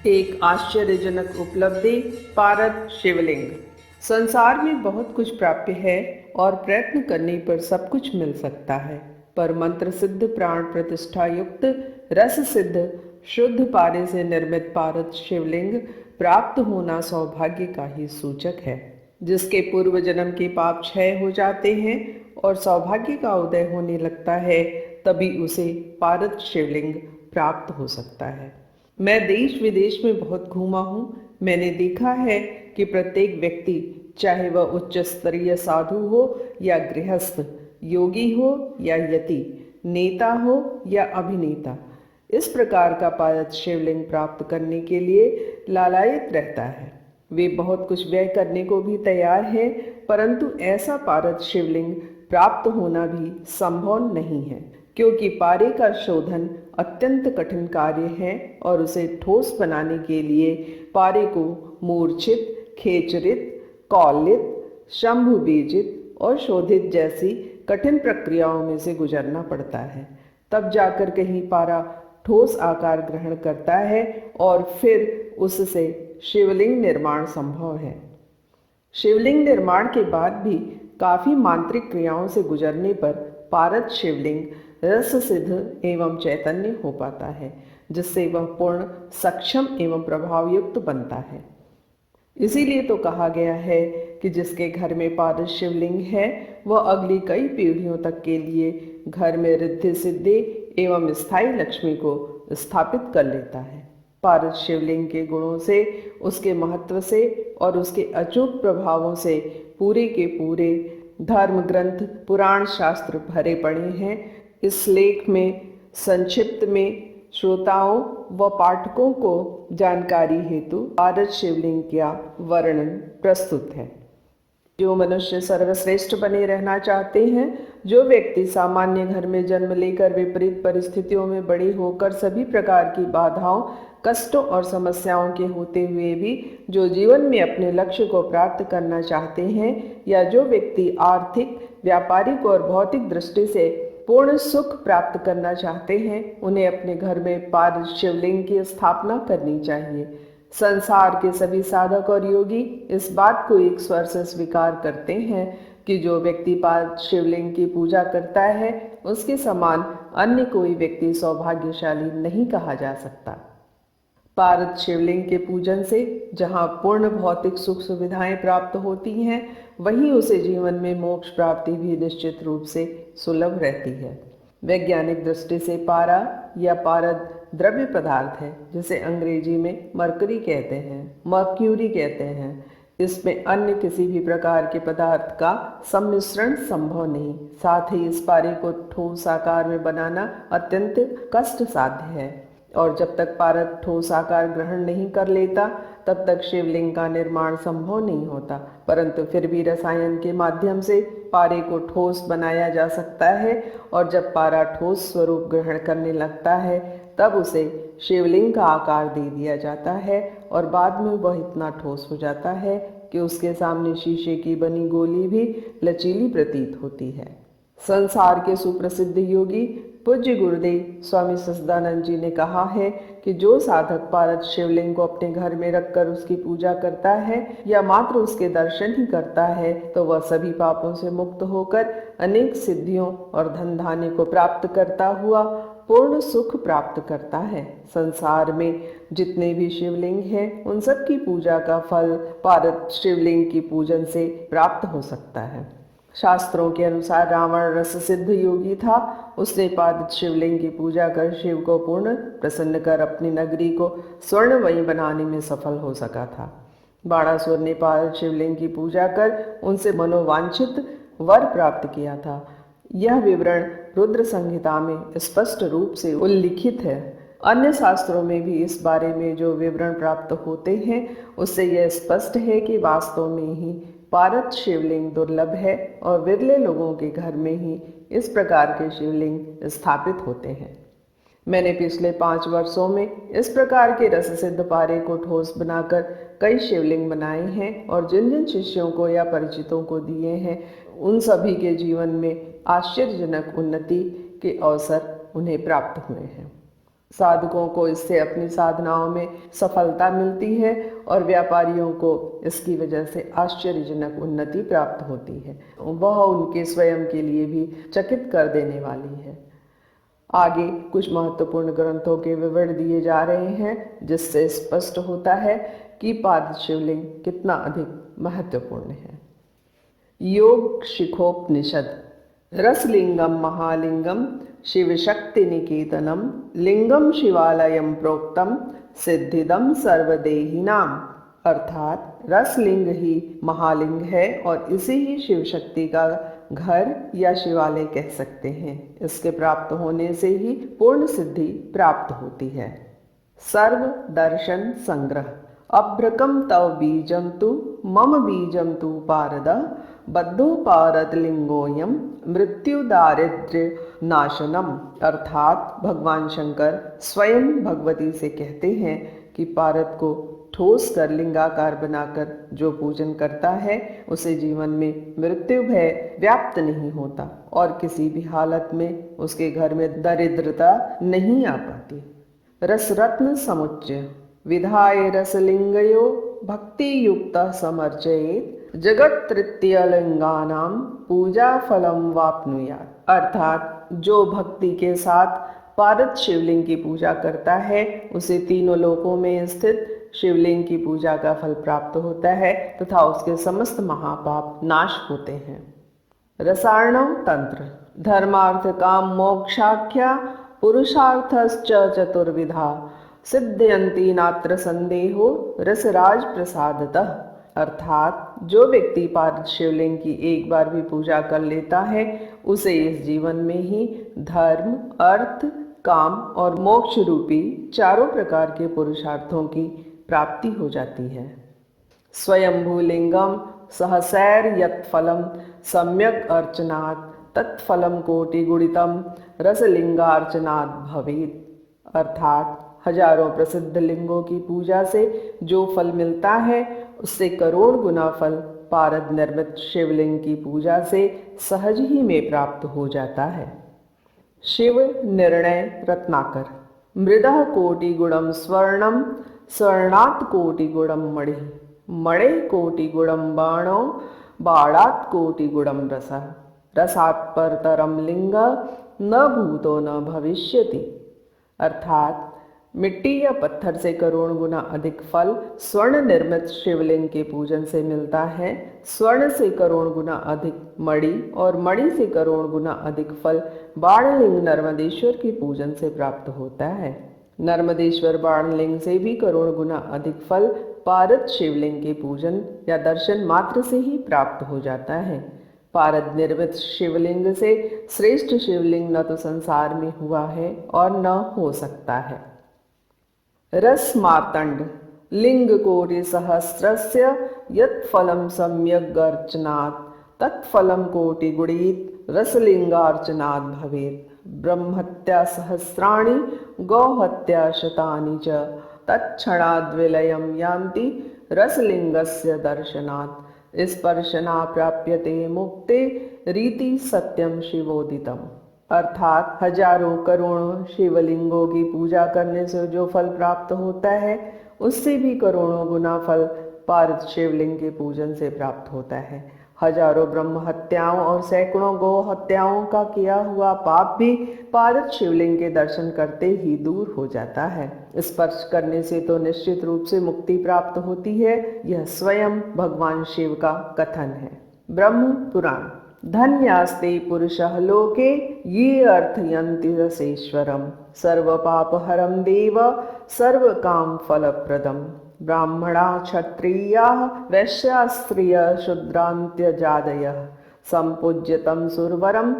एक आश्चर्यजनक उपलब्धि, पारद शिवलिंग। संसार में बहुत कुछ प्राप्य है और प्रयत्न करने पर सब कुछ मिल सकता है, पर मंत्र सिद्ध, प्राण प्रतिष्ठा युक्त, रस सिद्ध, शुद्ध पारे से निर्मित पारद शिवलिंग प्राप्त होना सौभाग्य का ही सूचक है। जिसके पूर्व जन्म के पाप क्षय हो जाते हैं और सौभाग्य का उदय होने लगता है, तभी उसे पारद शिवलिंग प्राप्त हो सकता है। मैं देश विदेश में बहुत घूमा हूँ। मैंने देखा है कि प्रत्येक व्यक्ति, चाहे वह उच्च स्तरीय साधु हो या गृहस्थ, योगी हो या यति, नेता हो या अभिनेता, इस प्रकार का पारद शिवलिंग प्राप्त करने के लिए लालायित रहता है। वे बहुत कुछ व्यय करने को भी तैयार है, परंतु ऐसा पारद शिवलिंग प्राप्त होना भी संभव नहीं है, क्योंकि पारे का शोधन अत्यंत कठिन कार्य है और उसे ठोस बनाने के लिए पारे को मूर्छित, खेचरित, कौलित, शंभु बीजित और शोधित जैसी कठिन प्रक्रियाओं में से गुजरना पड़ता है। तब जाकर कहीं पारा ठोस आकार ग्रहण करता है और फिर उससे शिवलिंग निर्माण संभव है। शिवलिंग निर्माण के बाद भी काफी मांत्रिक क्रियाओं से गुजरने पर पारद शिवलिंग रस सिद्ध एवं चैतन्य हो पाता है, जिससे वह पूर्ण, सक्षम एवं प्रभावयुक्त बनता है। इसीलिए तो कहा गया है कि जिसके घर में पारद शिवलिंग है, वह अगली कई पीढ़ियों तक के लिए घर में रिद्धि सिद्धि एवं स्थायी लक्ष्मी को स्थापित कर लेता है। पारद शिवलिंग के गुणों से, उसके महत्व से और उसके अचूक प्रभावों से पूरे के पूरे धर्म ग्रंथ, पुराण शास्त्र भरे पड़े हैं। इस लेख में संक्षिप्त में श्रोताओं व पाठकों को जानकारी हेतु पारद शिवलिंग का वर्णन प्रस्तुत है। जो मनुष्य सर्वश्रेष्ठ बने रहना चाहते हैं, जो व्यक्ति सामान्य घर में जन्म लेकर विपरीत परिस्थितियों में बड़े होकर सभी प्रकार की बाधाओं, कष्टों और समस्याओं के होते हुए भी जो जीवन में अपने लक्ष्य को प्राप्त करना चाहते हैं, या जो व्यक्ति आर्थिक, व्यापारिक और भौतिक दृष्टि से पूर्ण सुख प्राप्त करना चाहते हैं, उन्हें अपने घर में पारद शिवलिंग की स्थापना करनी चाहिए। संसार के सभी साधक और योगी इस बात को एक स्वर से स्वीकार करते हैं कि जो व्यक्ति पारद शिवलिंग की पूजा करता है, उसके समान अन्य कोई व्यक्ति सौभाग्यशाली नहीं कहा जा सकता। पारद शिवलिंग के पूजन से जहाँ पूर्ण भौतिक सुख सुविधाएं प्राप्त होती हैं, वहीं उसे जीवन में मोक्ष प्राप्ति भी निश्चित रूप से सुलभ रहती है। वैज्ञानिक दृष्टि से पारा या पारद द्रव्य पदार्थ है, जिसे अंग्रेजी में मरकरी कहते हैं, मर्क्यूरी कहते हैं। इसमें अन्य किसी भी प्रकार के पदार्थ का सम्मिश्रण संभव नहीं। साथ ही इस पारे को ठोस आकार में बनाना अत्यंत कष्ट साध्य है, और जब तक पारद ठोस आकार ग्रहण नहीं कर लेता, तब तक शिवलिंग का निर्माण संभव नहीं होता। परंतु फिर भी रसायन के माध्यम से पारे को ठोस बनाया जा सकता है, और जब पारा ठोस स्वरूप ग्रहण करने लगता है, तब उसे शिवलिंग का आकार दे दिया जाता है, और बाद में वह इतना ठोस हो जाता है कि उसके सामने शीशे की बनी गोली भी लचीली प्रतीत होती है। संसार के सुप्रसिद्ध योगी पूज्य गुरुदेव स्वामी सच्चिदानंद जी ने कहा है कि जो साधक पारद शिवलिंग को अपने घर में रखकर उसकी पूजा करता है या मात्र उसके दर्शन ही करता है, तो वह सभी पापों से मुक्त होकर अनेक सिद्धियों और धन धान्य को प्राप्त करता हुआ पूर्ण सुख प्राप्त करता है। संसार में जितने भी शिवलिंग हैं, उन सब की पूजा का फल पारद शिवलिंग की पूजन से प्राप्त हो सकता है। शास्त्रों के अनुसार रावण रस सिद्ध योगी था। उसने पारद शिवलिंग की पूजा कर शिव को पूर्ण प्रसन्न कर अपनी नगरी को स्वर्णमयी बनाने में सफल हो सका था। बाणासुर ने पारद शिवलिंग की पूजा कर उनसे मनोवांछित वर प्राप्त किया था। यह विवरण रुद्र संहिता में स्पष्ट रूप से उल्लिखित है। अन्य शास्त्रों में भी इस बारे में जो विवरण प्राप्त होते हैं, उससे यह स्पष्ट है कि वास्तव में ही पारद शिवलिंग दुर्लभ है और विरले लोगों के घर में ही इस प्रकार के शिवलिंग स्थापित होते हैं। मैंने पिछले 5 वर्षों में इस प्रकार के रस सिद्ध पारे को ठोस बनाकर कई शिवलिंग बनाए हैं, और जिन जिन शिष्यों को या परिचितों को दिए हैं, उन सभी के जीवन में आश्चर्यजनक उन्नति के अवसर उन्हें प्राप्त हुए हैं। साधकों को इससे अपनी साधनाओं में सफलता मिलती है और व्यापारियों को इसकी वजह से आश्चर्यजनक उन्नति प्राप्त होती है। वह उनके स्वयं के लिए भी चकित कर देने वाली है। आगे कुछ महत्वपूर्ण ग्रंथों के विवरण दिए जा रहे हैं, जिससे स्पष्ट होता है कि पाद शिवलिंग कितना अधिक महत्वपूर्ण है। योग शिखोपनिषद। रसलिंगम महालिंगम शिव शक्ति निकेतनम लिंगम शिवालयम प्रोक्तम सिद्धिदम सर्वदेहिनाम। अर्थात रसलिंग ही महालिंग है और इसे ही शिव शक्ति का घर या शिवालय कह सकते हैं। इसके प्राप्त होने से ही पूर्ण सिद्धि प्राप्त होती है। सर्व दर्शन संग्रह। अभ्रकम तव बीजम तु मम बीजम तु पारद बद्धो पारद लिंगोयम मृत्यु दारिद्र्य नाशनम। अर्थात भगवान शंकर स्वयं भगवती से कहते हैं कि पारद को ठोस कर लिंगाकार बनाकर जो पूजन करता है उसे जीवन में मृत्यु भय व्याप्त नहीं होता और किसी भी हालत में उसके घर में दरिद्रता नहीं आ पाती। रसरत्न समुच्चय। विधाय रसलिंगयो भक्ति युक्त समर्चयेत जगत तृतीय लिंगानां पूजा फलम वाप्नुयात्। अर्थात जो भक्ति के साथ पारद शिवलिंग की पूजा करता है उसे तीनों लोकों में स्थित शिवलिंग की पूजा का फल प्राप्त होता है तथा उसके समस्त महापाप नाश होते हैं। रसार्णव तंत्र। धर्मार्थ काम मोक्षाख्या पुरुषार्थश्च चतुर्विधा सिद्ध्यन्ति नात्र संदेहो रसराज प्रसादतः। अर्थात जो व्यक्ति पारद शिवलिंग की एक बार भी पूजा कर लेता है उसे इस जीवन में ही धर्म, अर्थ, काम और मोक्ष रूपी चारों प्रकार के पुरुषार्थों की प्राप्ति हो जाती है। स्वयंभूलिंगम सहसैर यत्फलम सम्यक अर्चनात् तत्फलम कोटि गुणितम रसलिंगार्चनात् भवेत्। अर्थात हजारों प्रसिद्ध लिंगों की पूजा से जो फल मिलता है उससे करोड़ गुना फल पारद निर्मित शिवलिंग की पूजा से सहज ही में प्राप्त हो जाता है। शिव निर्णय रत्नाकर। मृदः कोटि गुणम स्वर्णम स्वर्णात् कोटि गुणम मणि मणे कोटि गुणम बाणो बाणात् कोटि गुणम रसः रसात् परतरम लिंग न भूतो न भविष्यति। अर्थात मिट्टी या पत्थर से करोड़ गुना अधिक फल स्वर्ण निर्मित शिवलिंग के पूजन से मिलता है। स्वर्ण से करोड़ गुना अधिक मणि और मणि से करोड़ गुना अधिक फल बाणलिंग नर्मदेश्वर के पूजन से प्राप्त होता है। नर्मदेश्वर बाणलिंग से भी करोड़ गुना अधिक फल पारद शिवलिंग के पूजन या दर्शन मात्र से ही प्राप्त हो जाता है। पारद निर्मित शिवलिंग से श्रेष्ठ शिवलिंग न तो संसार में हुआ है और न हो सकता है। रस मार्तंड। लिंग कोटि सहस्रस्य यत्फलम सम्यग् अर्चनात् तत्फलम कोटि गुणित रसलिंगार्चनात् भवेत्। ब्रह्महत्या सहस्राणि गौहत्या शतानि च तत्क्षणाद्विलयं यान्ति रसलिंगस्य दर्शनात् स्पर्शना प्राप्यते मुक्ते रीति सत्यम शिवोदितम। अर्थात हजारों करोड़ों शिवलिंगों की पूजा करने से जो फल प्राप्त होता है उससे भी करोड़ों गुना फल पारद शिवलिंग के पूजन से प्राप्त होता है। हजारों ब्रह्म हत्याओं और सैकड़ों गौ हत्याओं का किया हुआ पाप भी पारद शिवलिंग के दर्शन करते ही दूर हो जाता है। स्पर्श करने से तो निश्चित रूप से मुक्ति प्राप्त होती है। यह स्वयं भगवान शिव का कथन है। ब्रह्म पुराण। धन्यास्ते पुरुषः लोके ये अर्थयन्ति रसेश्वरम सर्व पापहरम देव सर्व काम फलप्रदम। ब्राह्मणा क्षत्रियाः वैश्यास्त्रियः शूद्रान्त्यजादयः संपूज्यतं सुरवरम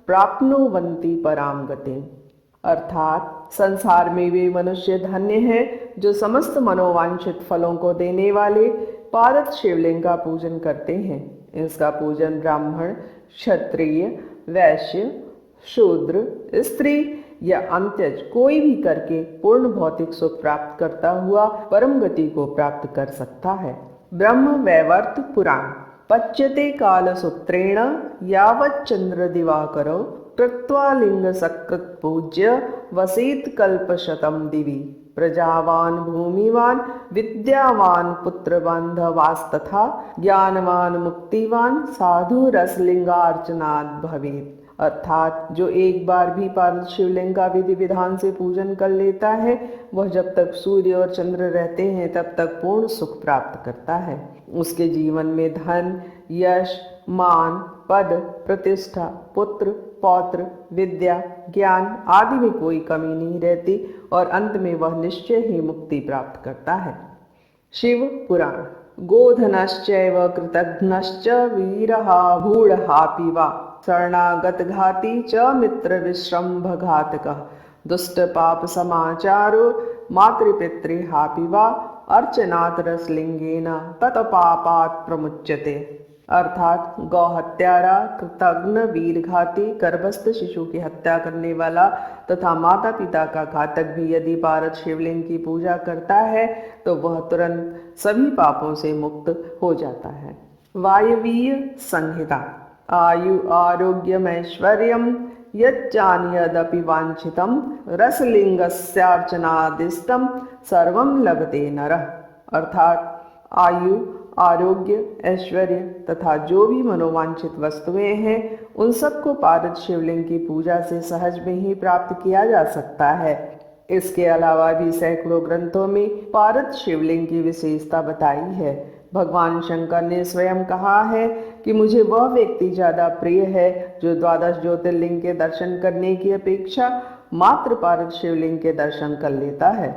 प्राप्नुवन्ति परां गतिम्। अर्थात संसार में वे मनुष्य धन्य हैं जो समस्त मनोवांछित फलों को देने वाले पारद शिवलिंग का पूजन करते हैं। इसका पूजन ब्राह्मण, क्षत्रिय, वैश्य, शूद्र, स्त्री या अंत्यज कोई भी करके पूर्ण भौतिक सुख प्राप्त करता हुआ परम गति को प्राप्त कर सकता है। ब्रह्म वैवर्त पुराण। पच्यते काल सूत्रेण यावत् चंद्र दिवाकरो कृत्वा लिंग सकृत पूज्य वसेत कल्पशतम दिवि प्रजावान भूमिवान विद्यावान पुत्र बांधवास्तथा ज्ञानवान मुक्तिवान साधु रसलिंगार्चनात् भवेत्। अर्थात जो एक बार भी पार्वत शिवलिंग का विधि विधान से पूजन कर लेता है वह जब तक सूर्य और चंद्र रहते हैं तब तक पूर्ण सुख प्राप्त करता है। उसके जीवन में धन, यश, मान, पद, प्रतिष्ठा, पुत्र, पौत्र, विद्या, ज्ञान आदि में कोई कमी नहीं रहती और अंत में वह निश्चय ही मुक्ति प्राप्त करता है। शिव पुराण। गोधनश्चैव कृतघ्नश्च वीरः भूढहापि वा शरणागत घाती च मित्र विश्रम्भ घातकः दुष्ट पाप समाचारो मातृपितृहापि वा अर्चनात् रसलिंगेन तत पापात् प्रमुच्यते। अर्थात गौ हत्यारा, कृतघ्न, वीरघाती, गर्भस्थ शिशु की हत्या करने वाला तथा माता पिता का घातक भी यदि पार्वत शिवलिंग की पूजा करता है तो वह तुरंत सभी पापों से मुक्त हो जाता है। वायवीय संहिता। आयु आरोग्यमैश्वर्यं यच्चान्यदपि वांछितं रसलिंगस्यार्चनादिष्टं सर्वं लभते नरः। अर्थात आयु, आरोग्य, ऐश्वर्य तथा जो भी मनोवांछित वस्तुएं हैं उन सबको पार्वत शिवलिंग की पूजा से सहज में ही प्राप्त किया जा सकता है। इसके अलावा भी सैकड़ों ग्रंथों में पार्वत शिवलिंग की विशेषता बताई है। भगवान शंकर ने स्वयं कहा है कि मुझे वह व्यक्ति ज्यादा प्रिय है जो 12 ज्योतिर्लिंग के दर्शन करने की अपेक्षा मात्र पार्वत शिवलिंग के दर्शन कर लेता है।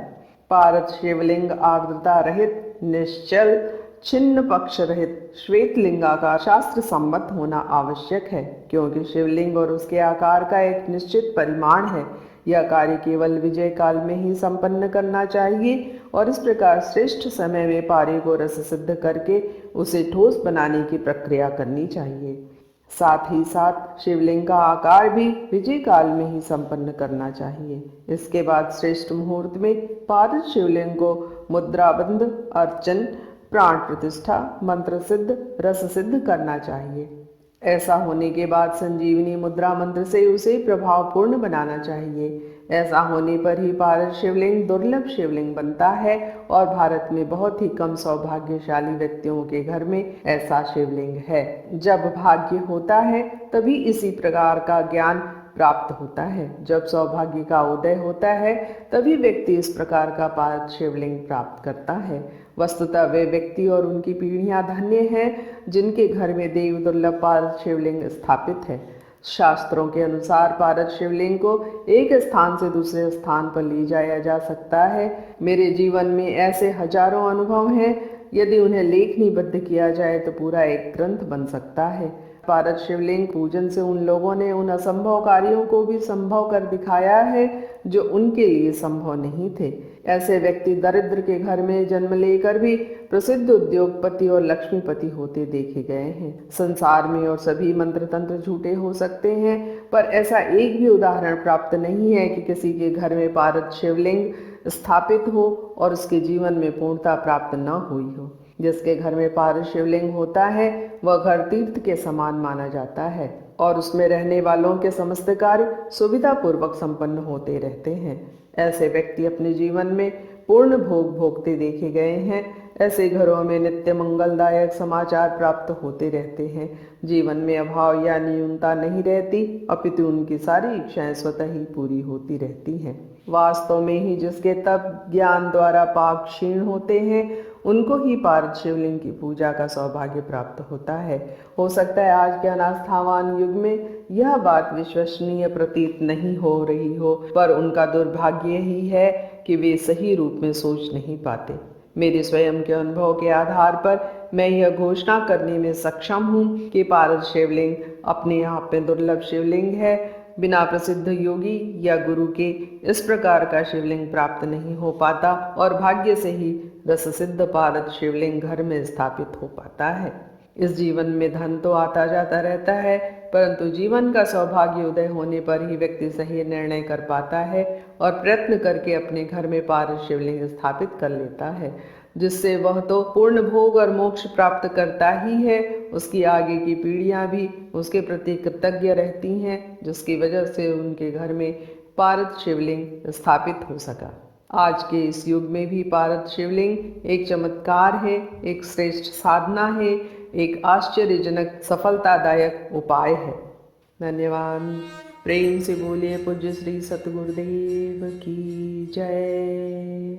पार्वत शिवलिंग आर्द्रता रहित, निश्चल, छिन्न पक्ष रहित श्वेत लिंगाकार शास्त्र सम्मत होना आवश्यक है, क्योंकि शिवलिंग और उसके आकार का एक निश्चित परिमाण है। यह कार्य केवल विजय काल में ही संपन्न करना चाहिए और इस प्रकार श्रेष्ठ समय में पारे को रस सिद्ध करके उसे ठोस बनाने की प्रक्रिया करनी चाहिए। साथ ही साथ शिवलिंग का आकार भी विजय काल में ही संपन्न करना चाहिए। इसके बाद श्रेष्ठ मुहूर्त में पार्वत शिवलिंग को मुद्राबंध, अर्चन, प्राण प्रतिष्ठा, मंत्र सिद्ध, रस सिद्ध करना चाहिए। ऐसा होने के बाद संजीवनी मुद्रा मंत्र से उसे प्रभावपूर्ण बनाना चाहिए। ऐसा होने पर ही पार्वत शिवलिंग दुर्लभ शिवलिंग बनता है और भारत में बहुत ही कम सौभाग्यशाली व्यक्तियों के घर में ऐसा शिवलिंग है। जब भाग्य होता है तभी इसी प्रकार का ज्ञान प्राप्त होता है। जब सौभाग्य का उदय होता है तभी व्यक्ति इस प्रकार का पार्वत शिवलिंग प्राप्त करता है। वस्तुतः वे व्यक्ति और उनकी पीढ़ियां धन्य हैं जिनके घर में देव दुर्लभ पार्वत शिवलिंग स्थापित है। शास्त्रों के अनुसार पार्वत शिवलिंग को एक स्थान से दूसरे स्थान पर ले जाया जा सकता है। मेरे जीवन में ऐसे हजारों अनुभव हैं, यदि उन्हें लेखनीबद्ध किया जाए तो पूरा एक ग्रंथ बन सकता है। पार्वत शिवलिंग पूजन से उन लोगों ने उन असंभव कार्यों को भी संभव कर दिखाया है जो उनके लिए संभव नहीं थे। ऐसे व्यक्ति दरिद्र के घर में जन्म लेकर भी प्रसिद्ध उद्योगपति और लक्ष्मीपति होते देखे गए हैं। संसार में और सभी मंत्र तंत्र झूठे हो सकते हैं, पर ऐसा एक भी उदाहरण प्राप्त नहीं है कि किसी के घर में पार्वत शिवलिंग स्थापित हो और उसके जीवन में पूर्णता प्राप्त न हुई हो। जिसके घर में पार्वत शिवलिंग होता है वह घर तीर्थ के समान माना जाता है और उसमें रहने वालों के समस्त कार्य सुविधा पूर्वक संपन्न होते रहते हैं। ऐसे व्यक्ति अपने जीवन में पूर्ण भोग भोगते देखे गए हैं। ऐसे घरों में नित्य मंगलदायक समाचार प्राप्त होते रहते हैं। जीवन में अभाव या न्यूनता नहीं रहती, अपितु उनकी सारी इच्छाएं स्वतः ही पूरी होती रहती हैं। वास्तव में ही जिसके तप ज्ञान द्वारा पाप क्षीण होते हैं उनको ही पार्वत शिवलिंग की पूजा का सौभाग्य प्राप्त होता है। हो सकता है आज के अनास्थावान युग में यह बात विश्वसनीय प्रतीत नहीं हो रही हो, पर उनका दुर्भाग्य ही है कि वे सही रूप में सोच नहीं पाते। मेरे स्वयं के अनुभव के आधार पर मैं यह घोषणा करने में सक्षम हूँ कि पार्वत शिवलिंग अपने आप में दुर्लभ शिवलिंग है। बिना प्रसिद्ध योगी या गुरु के इस प्रकार का शिवलिंग प्राप्त नहीं हो पाता और भाग्य से ही रस सिद्ध पार्वत शिवलिंग घर में स्थापित हो पाता है। इस जीवन में धन तो आता जाता रहता है, परंतु जीवन का सौभाग्य उदय होने पर ही व्यक्ति सही निर्णय कर पाता है और प्रयत्न करके अपने घर में पार्वत शिवलिंग स्थापित कर लेता है। जिससे वह तो पूर्ण भोग और मोक्ष प्राप्त करता ही है, उसकी आगे की पीढ़ियां भी उसके प्रति कृतज्ञ रहती हैं, जिसकी वजह से उनके घर में पारद शिवलिंग स्थापित हो सका। आज के इस युग में भी पारद शिवलिंग एक चमत्कार है, एक श्रेष्ठ साधना है, एक आश्चर्यजनक सफलतादायक उपाय है। धन्यवाद। प्रेम से बोलिए पूज्य श्री सतगुरुदेव की जय।